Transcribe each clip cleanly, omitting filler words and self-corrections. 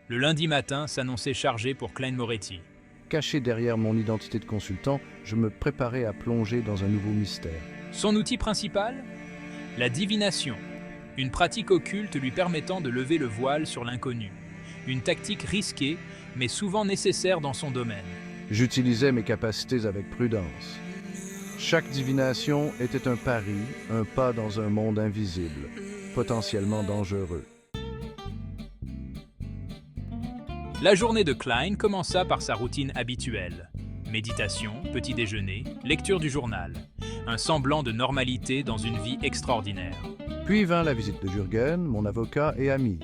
Le lundi matin s'annonçait chargé pour Klein Moretti. Caché derrière mon identité de consultant, je me préparais à plonger dans un nouveau mystère. Son outil principal? La divination, une pratique occulte lui permettant de lever le voile sur l'inconnu. Une tactique risquée, mais souvent nécessaire dans son domaine. J'utilisais mes capacités avec prudence. Chaque divination était un pari, un pas dans un monde invisible, potentiellement dangereux. La journée de Klein commença par sa routine habituelle. Méditation, petit déjeuner, lecture du journal. Un semblant de normalité dans une vie extraordinaire. Puis vint la visite de Jürgen, mon avocat et ami.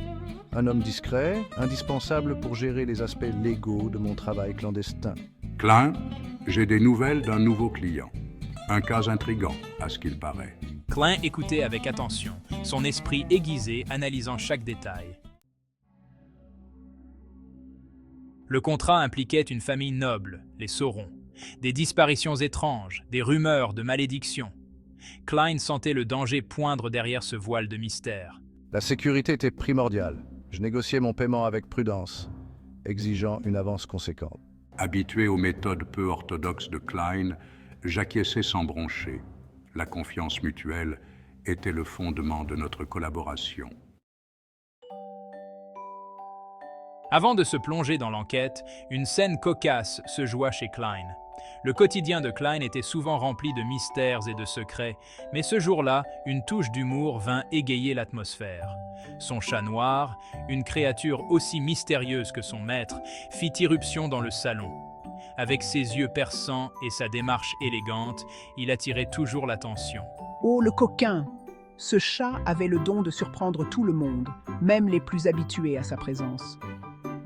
Un homme discret, indispensable pour gérer les aspects légaux de mon travail clandestin. Klein, j'ai des nouvelles d'un nouveau client. Un cas intrigant, à ce qu'il paraît. Klein écoutait avec attention, son esprit aiguisé analysant chaque détail. Le contrat impliquait une famille noble, les Sauron. Des disparitions étranges, des rumeurs de malédiction. Klein sentait le danger poindre derrière ce voile de mystère. La sécurité était primordiale. Je négociais mon paiement avec prudence, exigeant une avance conséquente. Habitué aux méthodes peu orthodoxes de Klein, j'acquiesçais sans broncher. La confiance mutuelle était le fondement de notre collaboration. Avant de se plonger dans l'enquête, une scène cocasse se joua chez Klein. Le quotidien de Klein était souvent rempli de mystères et de secrets, mais ce jour-là, une touche d'humour vint égayer l'atmosphère. Son chat noir, une créature aussi mystérieuse que son maître, fit irruption dans le salon. Avec ses yeux perçants et sa démarche élégante, il attirait toujours l'attention. Oh, le coquin! Ce chat avait le don de surprendre tout le monde, même les plus habitués à sa présence.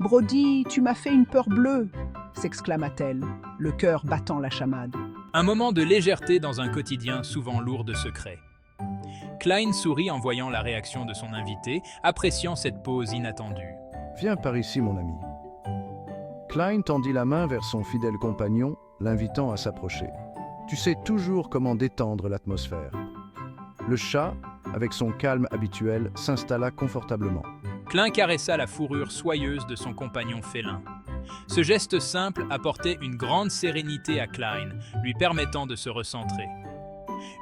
« Brody, tu m'as fait une peur bleue !» s'exclama-t-elle, le cœur battant la chamade. Un moment de légèreté dans un quotidien souvent lourd de secrets. Klein sourit en voyant la réaction de son invité, appréciant cette pause inattendue. « Viens par ici, mon ami. » Klein tendit la main vers son fidèle compagnon, l'invitant à s'approcher. « Tu sais toujours comment détendre l'atmosphère. » Le chat, avec son calme habituel, s'installa confortablement. Klein caressa la fourrure soyeuse de son compagnon félin. Ce geste simple apportait une grande sérénité à Klein, lui permettant de se recentrer.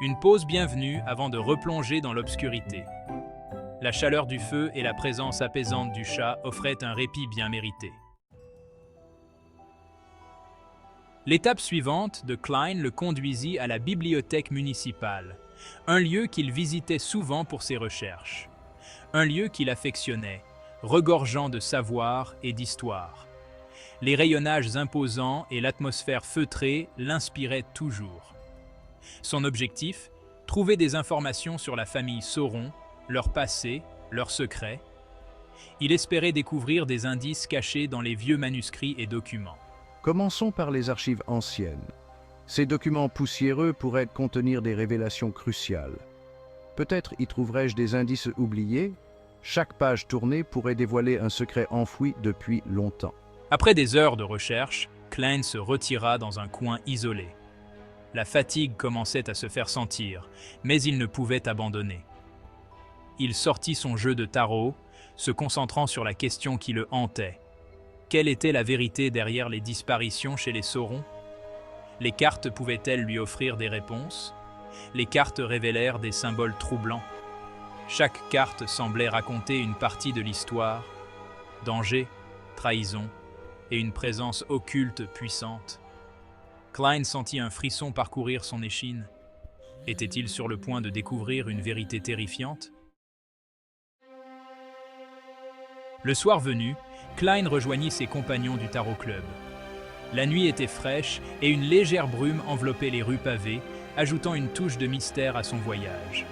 Une pause bienvenue avant de replonger dans l'obscurité. La chaleur du feu et la présence apaisante du chat offraient un répit bien mérité. L'étape suivante de Klein le conduisit à la bibliothèque municipale, un lieu qu'il visitait souvent pour ses recherches. Un lieu qu'il affectionnait, regorgeant de savoir et d'histoire. Les rayonnages imposants et l'atmosphère feutrée l'inspiraient toujours. Son objectif, trouver des informations sur la famille Sauron, leur passé, leurs secrets. Il espérait découvrir des indices cachés dans les vieux manuscrits et documents. Commençons par les archives anciennes. Ces documents poussiéreux pourraient contenir des révélations cruciales. Peut-être y trouverais-je des indices oubliés. Chaque page tournée pourrait dévoiler un secret enfoui depuis longtemps. Après des heures de recherche, Klein se retira dans un coin isolé. La fatigue commençait à se faire sentir, mais il ne pouvait abandonner. Il sortit son jeu de tarot, se concentrant sur la question qui le hantait. Quelle était la vérité derrière les disparitions chez les Sauron? Les cartes pouvaient-elles lui offrir des réponses? Les cartes révélèrent des symboles troublants. Chaque carte semblait raconter une partie de l'histoire. Danger, trahison et une présence occulte puissante. Klein sentit un frisson parcourir son échine. Était-il sur le point de découvrir une vérité terrifiante? Le soir venu, Klein rejoignit ses compagnons du Tarot Club. La nuit était fraîche et une légère brume enveloppait les rues pavées, ajoutant une touche de mystère à son voyage.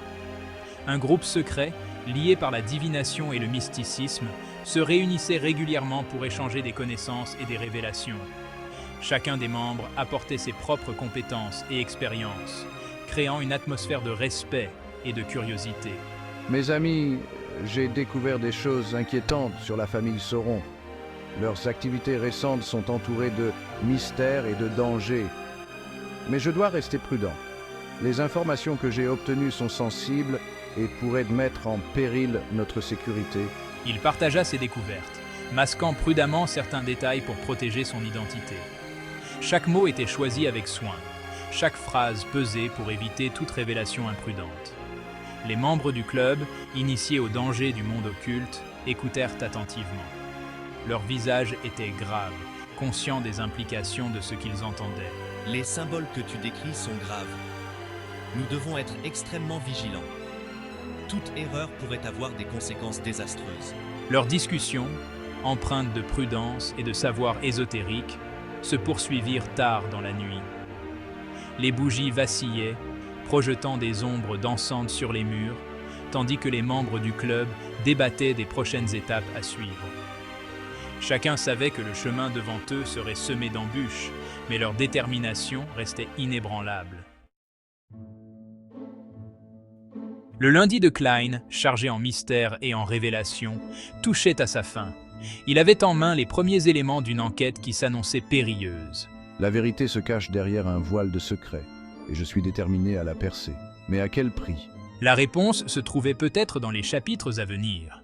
Un groupe secret, lié par la divination et le mysticisme, se réunissait régulièrement pour échanger des connaissances et des révélations. Chacun des membres apportait ses propres compétences et expériences, créant une atmosphère de respect et de curiosité. Mes amis, j'ai découvert des choses inquiétantes sur la famille Sauron. Leurs activités récentes sont entourées de mystères et de dangers. Mais je dois rester prudent. Les informations que j'ai obtenues sont sensibles et pourraient mettre en péril notre sécurité. Il partagea ses découvertes, masquant prudemment certains détails pour protéger son identité. Chaque mot était choisi avec soin, chaque phrase pesée pour éviter toute révélation imprudente. Les membres du club, initiés au danger du monde occulte, écoutèrent attentivement. Leurs visages étaient graves, conscients des implications de ce qu'ils entendaient. Les symboles que tu décris sont graves. Nous devons être extrêmement vigilants. Toute erreur pourrait avoir des conséquences désastreuses. Leurs discussions, empreintes de prudence et de savoir ésotérique, se poursuivirent tard dans la nuit. Les bougies vacillaient, projetant des ombres dansantes sur les murs, tandis que les membres du club débattaient des prochaines étapes à suivre. Chacun savait que le chemin devant eux serait semé d'embûches, mais leur détermination restait inébranlable. Le lundi de Klein, chargé en mystère et en révélation, touchait à sa fin. Il avait en main les premiers éléments d'une enquête qui s'annonçait périlleuse. La vérité se cache derrière un voile de secret, et je suis déterminé à la percer. Mais à quel prix? La réponse se trouvait peut-être dans les chapitres à venir.